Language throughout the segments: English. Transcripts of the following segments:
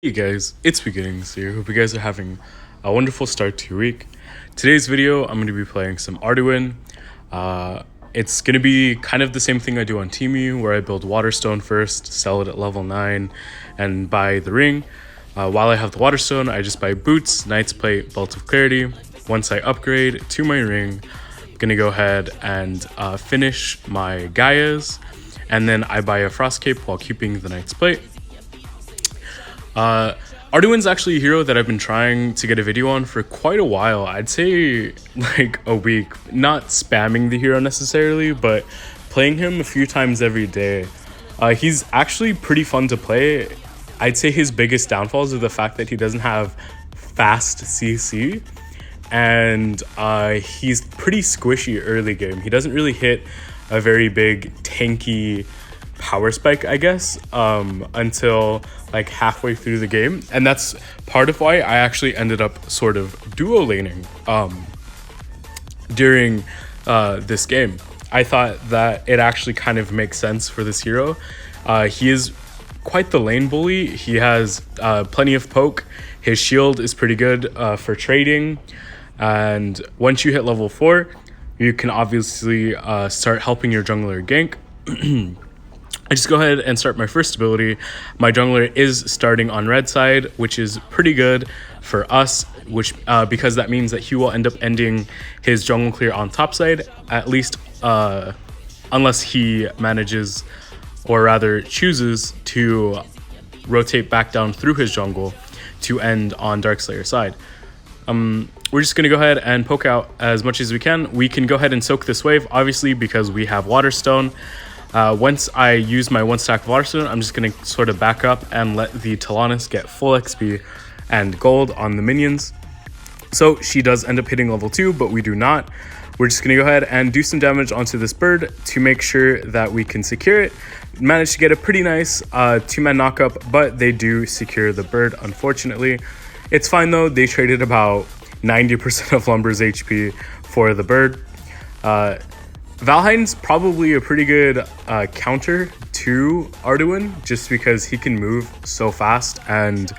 Hey guys, it's Beginnings here. Hope you guys are having a wonderful start to your week. Today's video, I'm going to be playing some Arduin. It's going to be kind of the same thing I do on Teemu, where I build Waterstone first, sell it at level 9, and buy the ring. While I have the Waterstone, I just buy boots, Knight's Plate, Belt of Clarity. Once I upgrade to my ring, I'm going to go ahead and finish my Gaias, and then I buy a Frost Cape while keeping the Knight's Plate. Arduin's actually a hero that I've been trying to get a video on for quite a while. I'd say like a week. Not spamming the hero necessarily, but playing him a few times every day. He's actually pretty fun to play. I'd say his biggest downfalls are the fact that he doesn't have fast CC, and he's pretty squishy early game. He doesn't really hit a very big tanky power spike, I guess, until like halfway through the game, and that's part of why I actually ended up sort of duo laning during this game. I thought that it actually kind of makes sense for this hero. He is quite the lane bully. He has plenty of poke. His shield is pretty good for trading, and once you hit level 4, you can obviously start helping your jungler gank. I just go ahead and start my first ability. My jungler is starting on red side, which is pretty good for us, which because that means that he will end up ending his jungle clear on top side, at least unless he manages, or rather chooses, to rotate back down through his jungle to end on Darkslayer side. We're just going to go ahead and poke out as much as we can. We can go ahead and soak this wave, obviously, because we have Waterstone. Once I use my 1 stack of Waterstone, I'm just going to sort of back up and let the Talanis get full XP and gold on the minions. So she does end up hitting level 2, but we do not. We're just going to go ahead and do some damage onto this bird to make sure that we can secure it. Managed to get a pretty nice 2-man knockup, but they do secure the bird, unfortunately. It's fine though, they traded about 90% of Lumber's HP for the bird. Valhein's probably a pretty good counter to Arduin, just because he can move so fast, and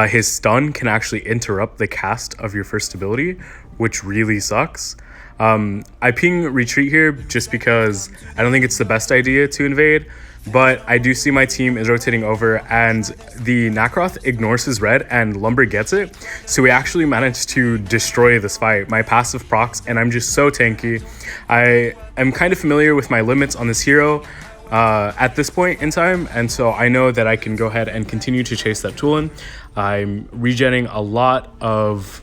his stun can actually interrupt the cast of your first ability, which really sucks. I ping retreat here just because I don't think it's the best idea to invade, but I do see my team is rotating over, and the Nacroth ignores his red and Lumber gets it. So we actually managed to destroy this fight. My passive procs, and I'm just so tanky. I am kind of familiar with my limits on this hero at this point in time, and so I know that I can go ahead and continue to chase that Tulin. I'm regenerating a lot of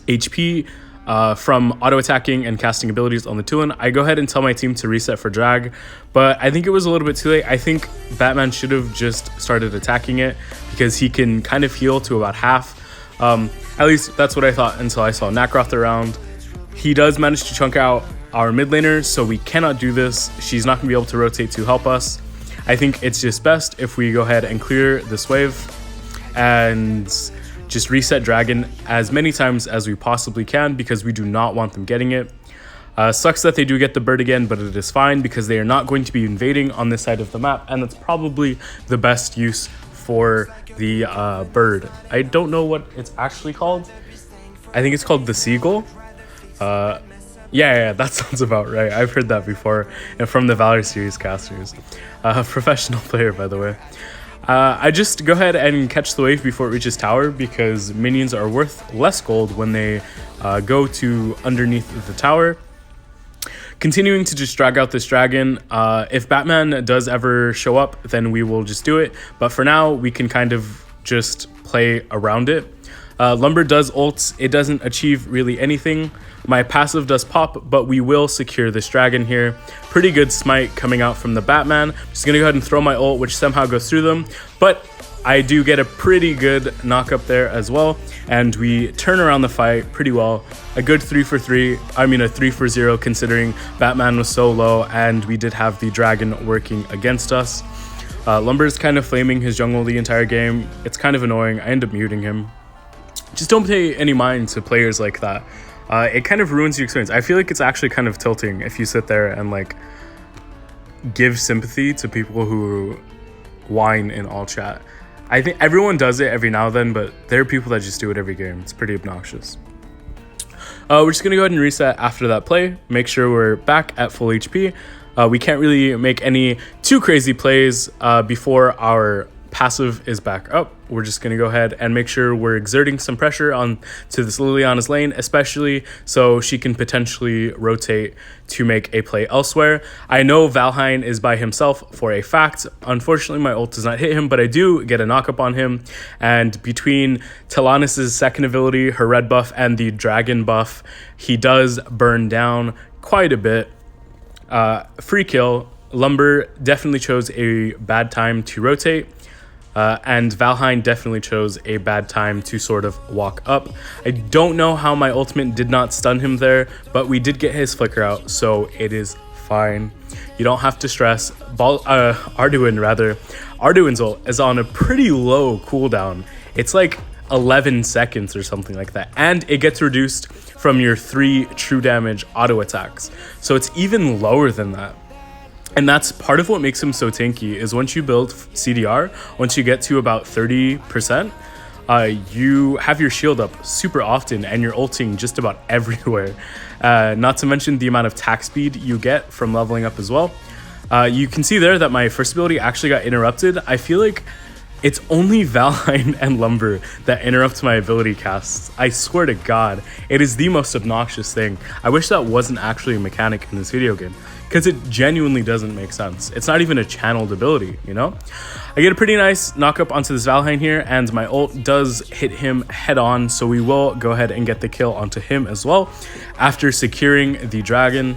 HP from auto-attacking and casting abilities on the Tulin. I go ahead and tell my team to reset for drag, but I think it was a little bit too late. I think Batman should have just started attacking it, because he can kind of heal to about half. At least that's what I thought until I saw Nacroth around. He does manage to chunk out our mid laner, so we cannot do this. She's not going to be able to rotate to help us. I think it's just best if we go ahead and clear this wave and just reset dragon as many times as we possibly can, because we do not want them getting it. Sucks that they do get the bird again, but it is fine because they are not going to be invading on this side of the map, and that's probably the best use for the bird. I don't know what it's actually called. I think it's called the Seagull. Yeah, that sounds about right. I've heard that before, and from the Valor series casters. Professional player, by the way. I just go ahead and catch the wave before it reaches tower, because minions are worth less gold when they go to underneath the tower. Continuing to just drag out this dragon. If Batman does ever show up, then we will just do it. But for now, we can kind of just play around it. Lumber does ults. It doesn't achieve really anything. My passive does pop, but we will secure this dragon here. Pretty good smite coming out from the Batman. Just gonna go ahead and throw my ult, which somehow goes through them. But I do get a pretty good knock up there as well, and we turn around the fight pretty well. A good 3 for 3, I mean a 3 for 0, considering Batman was so low and we did have the dragon working against us. Lumber's kind of flaming his jungle the entire game. It's kind of annoying. I end up muting him. Just don't pay any mind to players like that. It kind of ruins your experience. I feel like it's actually kind of tilting if you sit there and like give sympathy to people who whine in all chat. I think everyone does it every now and then, but there are people that just do it every game. It's pretty obnoxious. We're just going to go ahead and reset after that play. Make sure we're back at full HP. We can't really make any too crazy plays before our passive is back up. We're just going to go ahead and make sure we're exerting some pressure on to this Liliana's lane, especially so she can potentially rotate to make a play elsewhere. I know Valheim is by himself for a fact. Unfortunately, my ult does not hit him, but I do get a knock up on him. And between Talanis' second ability, her red buff, and the dragon buff, he does burn down quite a bit. Free kill. Lumber definitely chose a bad time to rotate. And Valheim definitely chose a bad time to sort of walk up. I don't know how my ultimate did not stun him there, but we did get his flicker out, so it is fine. You don't have to stress. Arduin's ult is on a pretty low cooldown. It's like 11 seconds or something like that, and it gets reduced from your 3 true damage auto attacks, so it's even lower than that. And that's part of what makes him so tanky, is once you build CDR, once you get to about 30%, you have your shield up super often and you're ulting just about everywhere. Not to mention the amount of attack speed you get from leveling up as well. You can see there that my first ability actually got interrupted. I feel like it's only Valheim and Lumber that interrupt my ability casts. I swear to God, it is the most obnoxious thing. I wish that wasn't actually a mechanic in this video game, because it genuinely doesn't make sense. It's not even a channeled ability, you know? I get a pretty nice knock up onto this Valheim here, and my ult does hit him head on, so we will go ahead and get the kill onto him as well after securing the dragon.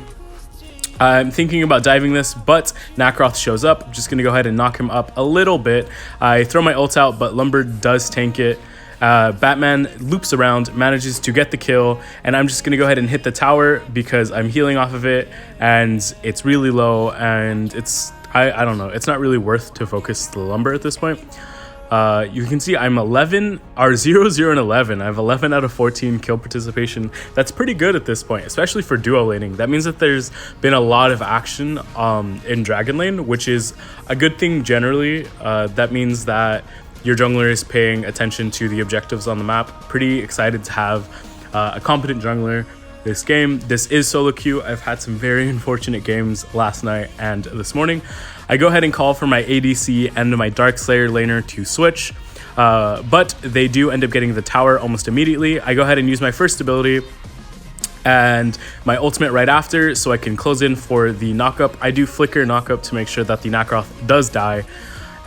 I'm thinking about diving this, but Nacroth shows up. I'm just going to go ahead and knock him up a little bit. I throw my ult out, but Lumber does tank it. Batman loops around, manages to get the kill, and I'm just going to go ahead and hit the tower because I'm healing off of it, and it's really low, and it's, I don't know, it's not really worth to focus the Lumber at this point. You can see I'm 0, 0, and 11. I have 11 out of 14 kill participation. That's pretty good at this point, especially for duo laning. That means that there's been a lot of action in Dragon Lane, which is a good thing generally. That means that your jungler is paying attention to the objectives on the map. Pretty excited to have a competent jungler this game. This is solo queue. I've had some very unfortunate games last night and this morning. I go ahead and call for my ADC and my Darkslayer laner to switch, but they do end up getting the tower almost immediately. I go ahead and use my first ability and my ultimate right after, so I can close in for the knockup. I do flicker knockup to make sure that the Nacroth does die.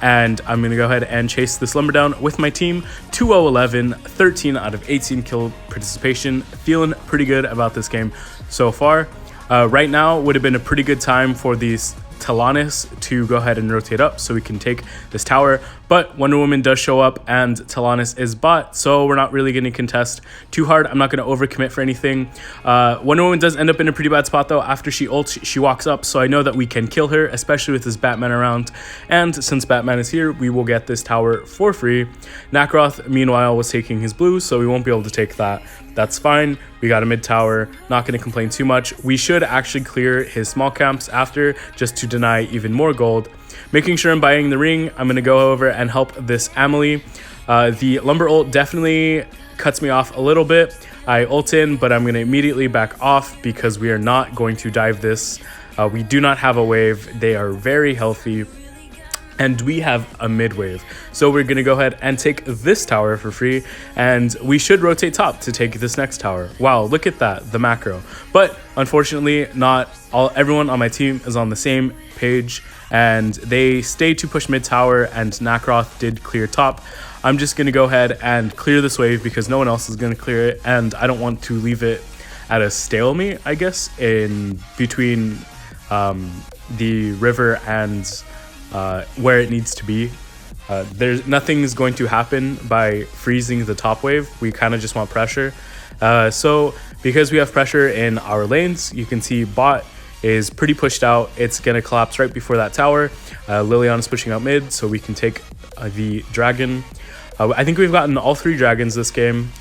And I'm going to go ahead and chase this Lumber down with my team. 2-0-11, 13 out of 18 kill participation. Feeling pretty good about this game so far. Right now would have been a pretty good time for these Talanis to go ahead and rotate up so we can take this tower, but Wonder Woman does show up and Talanis is bot, so we're not really going to contest too hard. I'm not going to overcommit for anything. Wonder Woman does end up in a pretty bad spot though. After she ults, she walks up, so I know that we can kill her, especially with this Batman around, and since Batman is here, we will get this tower for free. Nacroth, meanwhile, was taking his blue, so we won't be able to take that. That's fine. We got a mid tower, not going to complain too much. We should actually clear his small camps after, just to deny even more gold. Making sure I'm buying the ring, I'm going to go over and help this Amelie. The Lumber ult definitely cuts me off a little bit. I ult in, but I'm going to immediately back off because we are not going to dive this. We do not have a wave. They are very healthy. And we have a mid wave. So we're going to go ahead and take this tower for free, and we should rotate top to take this next tower. Wow, look at that, the macro. But unfortunately, not everyone on my team is on the same page, and they stay to push mid tower, and Nacroth did clear top. I'm just going to go ahead and clear this wave because no one else is going to clear it, and I don't want to leave it at a stalemate, I guess, in between the river and where it needs to be. There's nothing's going to happen by freezing the top wave. We kind of just want pressure. So because we have pressure in our lanes, you can see bot is pretty pushed out. It's going to collapse right before that tower. Liliana is pushing out mid, so we can take the dragon. I think we've gotten all 3 dragons this game.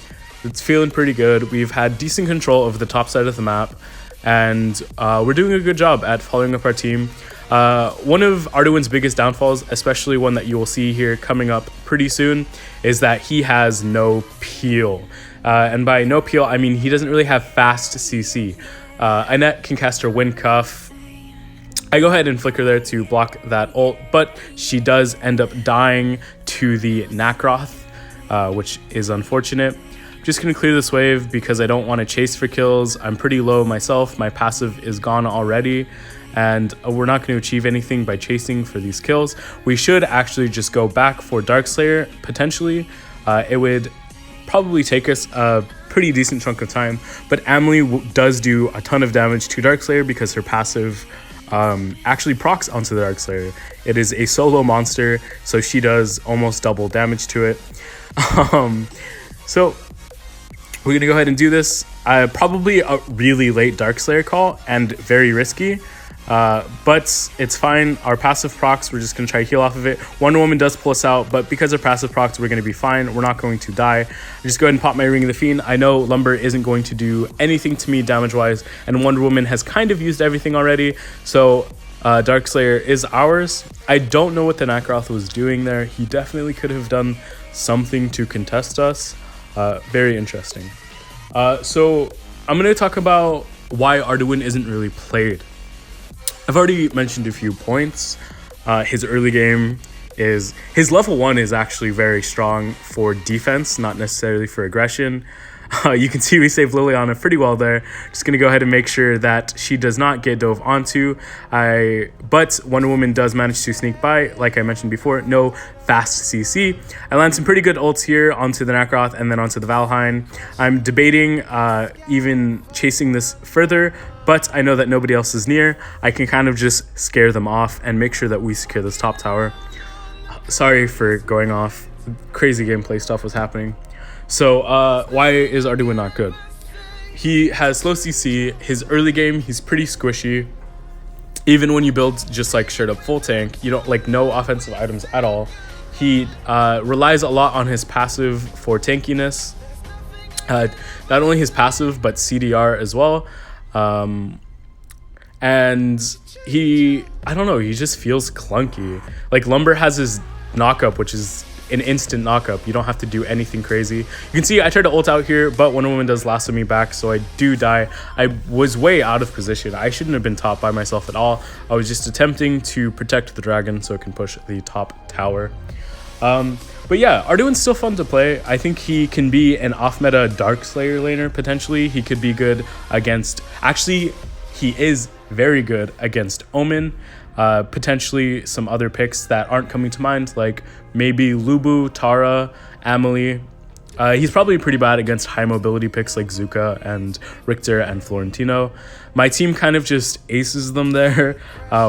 It's feeling pretty good. We've had decent control over the top side of the map, and we're doing a good job at following up our team. One of Arduin's biggest downfalls, especially one that you will see here coming up pretty soon, is that he has no peel. And by no peel, I mean he doesn't really have fast CC. NA Conqueror Ranked. I go ahead and flicker there to block that ult, but she does end up dying to the Nacroth, which is unfortunate. I'm just going to clear this wave because I don't want to chase for kills. I'm pretty low myself. My passive is gone already, and we're not going to achieve anything by chasing for these kills. We should actually just go back for Darkslayer, potentially. It would probably take us a pretty decent chunk of time, but Amelie does do a ton of damage to Darkslayer because her passive actually procs onto the Darkslayer. It is a solo monster, so she does almost double damage to it. So we're gonna go ahead and do this. Probably a really late Darkslayer call and very risky, but it's fine. Our passive procs, we're just gonna try to heal off of it. Wonder Woman does pull us out, but because of passive procs, we're gonna be fine. We're not going to die. I just go ahead and pop my Ring of the Fiend. I know Lumber isn't going to do anything to me damage-wise, and Wonder Woman has kind of used everything already, so Darkslayer is ours. I don't know what the Nacroth was doing there. He definitely could have done something to contest us. Very interesting. So I'm going to talk about why Arduin isn't really played. I've already mentioned a few points. His early game is, his level 1 is actually very strong for defense, not necessarily for aggression. You can see we saved Liliana pretty well there. Just going to go ahead and make sure that she does not get dove onto. But Wonder Woman does manage to sneak by, like I mentioned before, no fast CC. I land some pretty good ults here onto the Nacroth and then onto the Valheim. I'm debating even chasing this further, but I know that nobody else is near. I can kind of just scare them off and make sure that we secure this top tower. Sorry for going off. Crazy gameplay stuff was happening. So why is Arduin not good? He has slow CC. His early game, he's pretty squishy. Even when you build just like straight up full tank, you don't like no offensive items at all. He relies a lot on his passive for tankiness. Not only his passive, but CDR as well. And he, I don't know, he just feels clunky. Like Lumber has his knockup, which is an instant knockup. You don't have to do anything crazy. You can see I tried to ult out here, but Wonder Woman does lasso me back, so I do die. I was way out of position. I shouldn't have been top by myself at all. I was just attempting to protect the dragon so it can push the top tower. But yeah, Arduin's still fun to play. I think he can be an off-meta Darkslayer laner, potentially. He could be good against... Actually, he is very good against Omen. Potentially some other picks that aren't coming to mind, like maybe Lubu, Tara, Amelie. He's probably pretty bad against high mobility picks like Zuka and Richter and Florentino. My team kind of just aces them there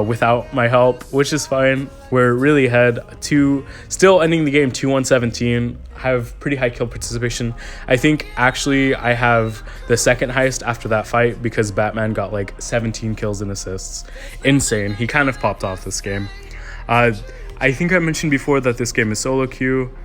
without my help, which is fine. We're really ahead to still ending the game 2-1-17. Have pretty high kill participation. I think actually I have the second highest after that fight because Batman got like 17 kills and assists. Insane. He kind of popped off this game. I think I mentioned before that this game is solo queue.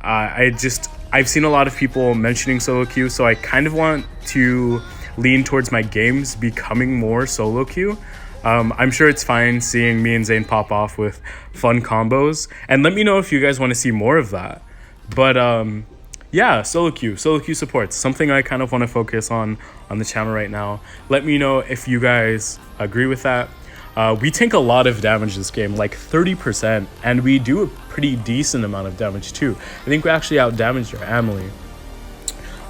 I've seen a lot of people mentioning solo queue, so I kind of want to lean towards my games becoming more solo queue. I'm sure it's fine seeing me and Zane pop off with fun combos, and let me know if you guys want to see more of that. But yeah, solo queue supports something I kind of want to focus on the channel right now. Let me know if you guys agree with that. We take a lot of damage this game, like 30%, and we do a pretty decent amount of damage too. I think we actually out-damaged our Amelie.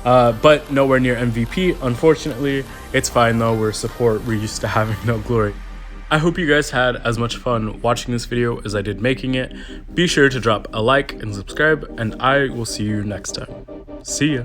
But nowhere near MVP, unfortunately. It's fine though, we're support, we're used to having no glory. I hope you guys had as much fun watching this video as I did making it. Be sure to drop a like and subscribe, and I will see you next time. See ya!